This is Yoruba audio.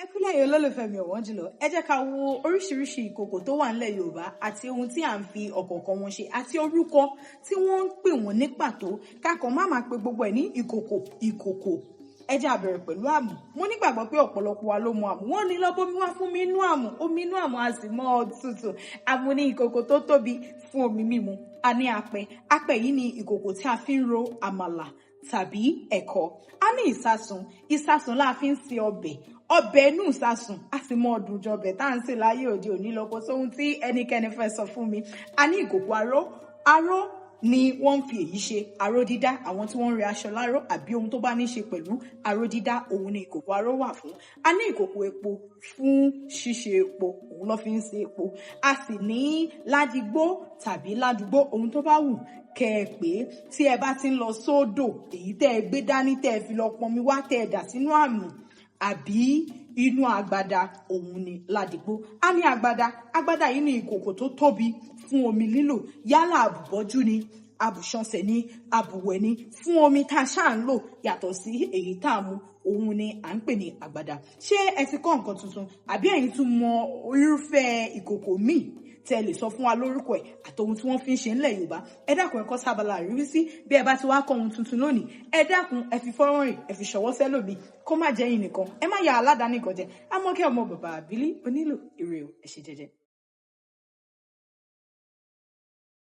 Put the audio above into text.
Ẹ kúlẹ̀ yìí olólùfẹ́ mi ọ̀wọ́n jùlọ. Ẹ jẹ́ ká wo oríṣiríṣi ìkòkò tó wà nílẹ̀ Yorùbá àti ohun tí à ń fi ọ̀kọ̀ọ̀kan wọn ṣe àti orúkọ tí wọ́n ń pè wọ́n ní pàtó. Kákan má máa pe gbogbo ẹ̀ ní ìkòkò. Ẹ jẹ́ á bẹ̀rẹ̀ pẹ̀lú àmù. Mo nígbàgbọ́ pé ọ̀pọ̀lọpọ̀ wa ló mọ àmù. Wọ́n ní lọ bomi wá fún mi inú àmù. Omi inú àmù a sì mọ́ ọ tutù. Àmù ní ìkòkò tó tóbi fún omi mímu. A ní apẹ. Apẹ yìí ni ìkòkò tí a fi ń ro àmàlà tàbí ẹ̀kọ. A ní ìsasùn. Ìsasùn la fi ń se ọbẹ̀. Ọbẹ̀ inú ìsasùn a sì mọ ọdún jọbẹ̀ tá à ń sè láyé òde òní lọ kò sóhun tí ẹnikẹ́ni fẹ́ sọ fún mi. A ní ìkòkò aró. Aró ni wọ́n ń fi èyí ṣe. Aró dídá, àwọn tí wọ́n ń rẹ aṣọ láró àbí ohun tó bá ní ṣe pẹ̀lú aró dídá, òun ni ìkòkò aró wà fún. A ní ìkòkò epo fún ṣíṣe epo, òun ló fi ń ṣe epo. A sì ní ládìgbò tàbí ládùúgbò, ohun tó bá wù kẹ́ ẹ pé tí ẹ bá ti ń lọ sódò, èyí tẹ́ ẹ gbé dání tẹ́ ẹ fi lọ pọnmi wá tẹ́ ẹ dà sínú àmù àbí inú agbada, òun ni ládìgbò. A ní agbada. Agbada yìí ni ìkòkò tó tóbi fún omi lílò. Yálà àbùbọ́jú ni, àbùṣọ̀nsẹ̀ ni, àbùwẹ̀ ni, fún omi tá a ṣáà ń lò yàtọ̀ sí èyí tá a mu, òun ni à ń pè ní agbada. Ṣé ẹ ti kọ́ nǹkan tuntun àbí ẹ̀yin tún mọ irúfẹ́ ìkòkò míì tẹ́ lè sọ fún wa lórúkọ ẹ̀ àtòhun tí wọ́n fi ń ṣe ńlẹ̀ Yorùbá? Ẹ dákun ẹ kọ sábàlá ìrísí bí ẹ bá ti wá kọ́ ohun tuntun lónìí. Ẹ dákun ẹ fi fọ́nrán rìn, ẹ fi ṣọwọ́ sẹ́lòmíì kó má jẹ́ yín nìkan. Ẹ má ya aládàáni kan jẹ. Àmọ́kẹ́ ọmọ bàbá àbílí onílò ire o, ẹ ṣe jẹ́jẹ́.